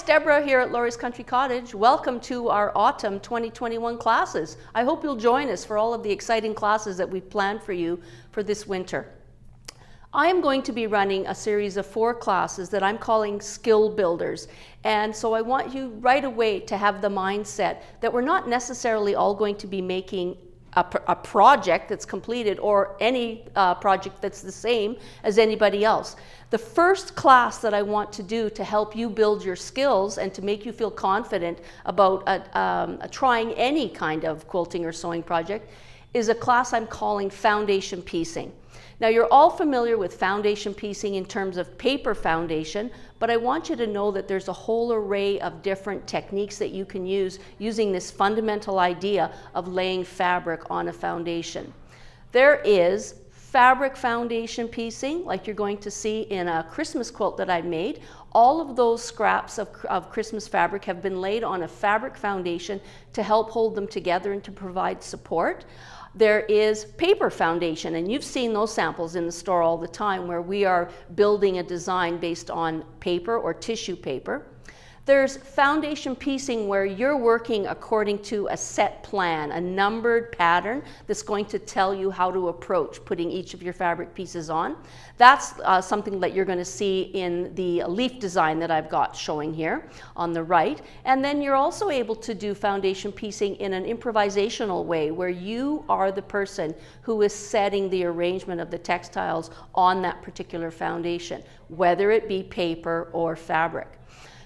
Debra here at Laurie's Country Cottage. Welcome to our autumn 2021 classes. I hope you'll join us for all of the exciting classes that we've planned for you for this winter. I am going to be running a series of 4 classes that I'm calling Skill Builders. And so I want you right away to have the mindset that we're not necessarily all going to be making a project that's completed or any project that's the same as anybody else. The first class that I want to do to help you build your skills and to make you feel confident about trying any kind of quilting or sewing project is a class I'm calling Foundation Piecing. Now, you're all familiar with foundation piecing in terms of paper foundation, but I want you to know that there's a whole array of different techniques that you can use using this fundamental idea of laying fabric on a foundation. There is fabric foundation piecing, like you're going to see in a Christmas quilt that I made. All of those scraps of Christmas fabric have been laid on a fabric foundation to help hold them together and to provide support. There is paper foundation, and you've seen those samples in the store all the time where we are building a design based on paper or tissue paper. There's foundation piecing where you're working according to a set plan, a numbered pattern that's going to tell you how to approach putting each of your fabric pieces on. That's something that you're going to see in the leaf design that I've got showing here on the right. And then you're also able to do foundation piecing in an improvisational way where you are the person who is setting the arrangement of the textiles on that particular foundation, whether it be paper or fabric.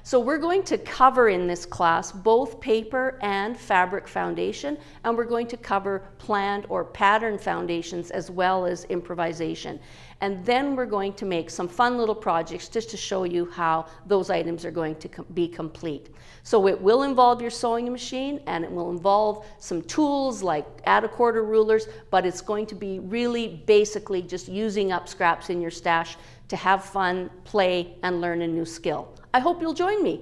So we're going to cover in this class both paper and fabric foundation, and we're going to cover planned or pattern foundations as well as improvisation. And then we're going to make some fun little projects just to show you how those items are going to be complete. So it will involve your sewing machine, and it will involve some tools like add-a-quarter rulers, but it's going to be really basically just using up scraps in your stash to have fun, play, and learn a new skill. I hope you'll join me.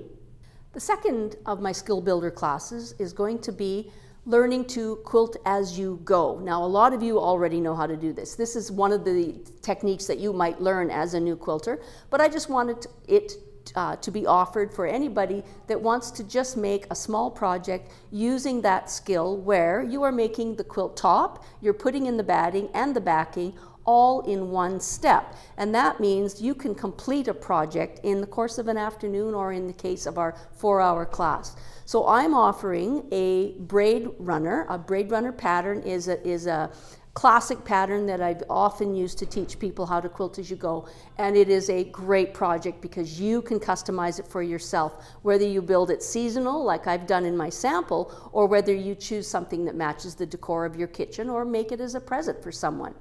The second of my skill builder classes is going to be learning to quilt as you go. Now, a lot of you already know how to do this. This is one of the techniques that you might learn as a new quilter, but I just wanted it to be offered for anybody that wants to just make a small project using that skill where you are making the quilt top, you're putting in the batting and the backing, all in one step. And that means you can complete a project in the course of an afternoon or in the case of our 4-hour class. So I'm offering a braid runner. A braid runner pattern is a classic pattern that I've often used to teach people how to quilt as you go, and it is a great project because you can customize it for yourself, whether you build it seasonal like I've done in my sample, or whether you choose something that matches the decor of your kitchen or make it as a present for someone.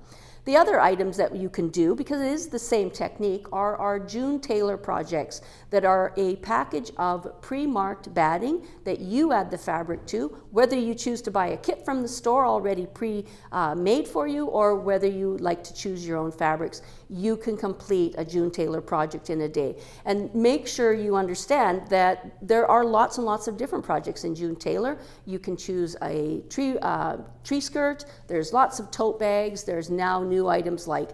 The other items that you can do, because it is the same technique, are our June Tailor projects that are a package of pre-marked batting that you add the fabric to, whether you choose to buy a kit from the store already pre-made for you, or whether you like to choose your own fabrics. You can complete a June Tailor project in a day. And make sure you understand that there are lots and lots of different projects in June Tailor. You can choose a tree skirt, there's lots of tote bags, there's now new items like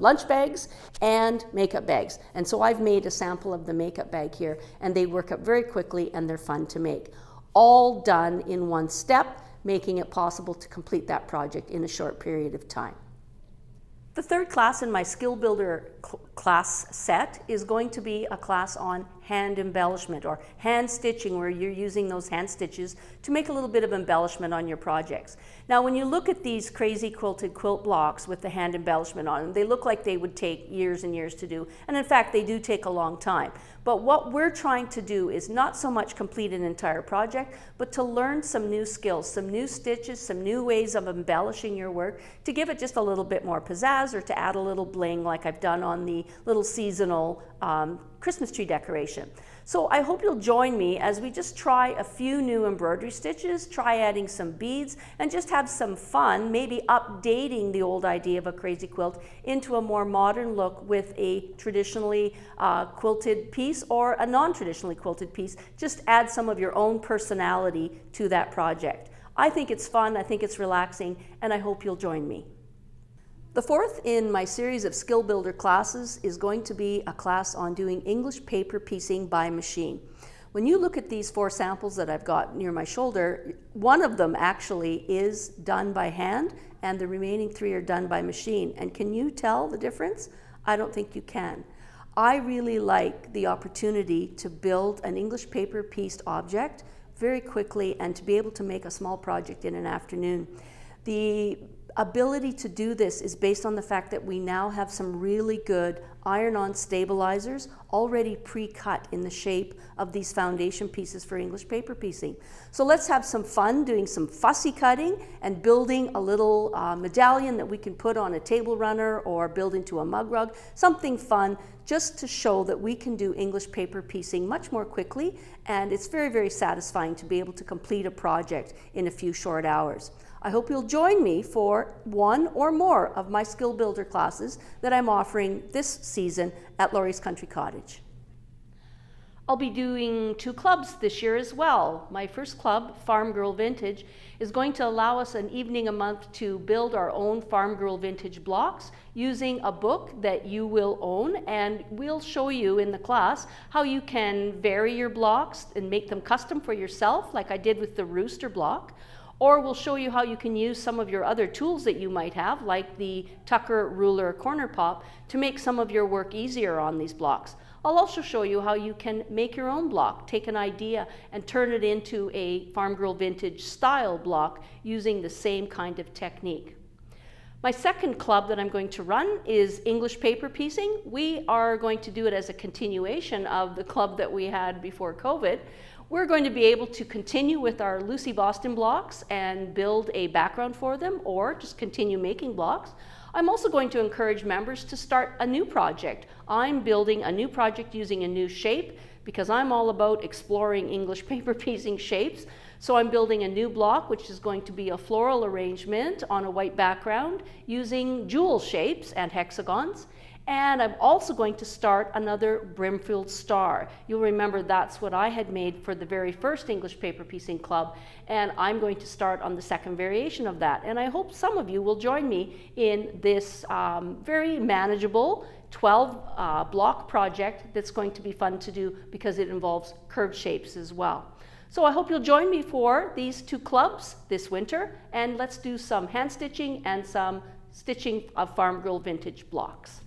lunch bags and makeup bags. And so I've made a sample of the makeup bag here, and they work up very quickly and they're fun to make. All done in one step, making it possible to complete that project in a short period of time. The third class in my Skill Builder class set is going to be a class on hand embellishment or hand stitching, where you're using those hand stitches to make a little bit of embellishment on your projects. Now, when you look at these crazy quilted quilt blocks with the hand embellishment on them, they look like they would take years and years to do, and in fact they do take a long time. But what we're trying to do is not so much complete an entire project, but to learn some new skills, some new stitches, some new ways of embellishing your work to give it just a little bit more pizzazz, or to add a little bling like I've done on the little seasonal Christmas tree decoration. So I hope you'll join me as we just try a few new embroidery stitches, try adding some beads, and just have some fun, maybe updating the old idea of a crazy quilt into a more modern look with a traditionally quilted piece or a non-traditionally quilted piece. Just add some of your own personality to that project. I think it's fun, I think it's relaxing, and I hope you'll join me. The fourth in my series of skill builder classes is going to be a class on doing English paper piecing by machine. When you look at these 4 samples that I've got near my shoulder, one of them actually is done by hand and the remaining 3 are done by machine. And can you tell the difference? I don't think you can. I really like the opportunity to build an English paper pieced object very quickly and to be able to make a small project in an afternoon. The ability to do this is based on the fact that we now have some really good iron-on stabilizers already pre-cut in the shape of these foundation pieces for English paper piecing. So let's have some fun doing some fussy cutting and building a little medallion that we can put on a table runner or build into a mug rug, something fun just to show that we can do English paper piecing much more quickly, and it's very, very satisfying to be able to complete a project in a few short hours. I hope you'll join me for 1 or more of my skill builder classes that I'm offering this season at Laurie's Country Cottage. I'll be doing 2 clubs this year as well. My first club, Farm Girl Vintage, is going to allow us an evening a month to build our own Farm Girl Vintage blocks using a book that you will own, and we'll show you in the class how you can vary your blocks and make them custom for yourself, like I did with the rooster block. Or we'll show you how you can use some of your other tools that you might have, like the Tucker Ruler Corner Pop, to make some of your work easier on these blocks. I'll also show you how you can make your own block, take an idea and turn it into a Farm Girl Vintage style block using the same kind of technique. My second club that I'm going to run is English paper piecing. We are going to do it as a continuation of the club that we had before COVID. We're going to be able to continue with our Lucy Boston blocks and build a background for them, or just continue making blocks. I'm also going to encourage members to start a new project. I'm building a new project using a new shape because I'm all about exploring English paper piecing shapes. So I'm building a new block, which is going to be a floral arrangement on a white background using jewel shapes and hexagons. And I'm also going to start another brim-filled star. You'll remember that's what I had made for the very first English paper piecing club, and I'm going to start on the second variation of that. And I hope some of you will join me in this very manageable 12 block project that's going to be fun to do because it involves curved shapes as well. So I hope you'll join me for these 2 clubs this winter, and let's do some hand stitching and some stitching of Farm Girl Vintage blocks.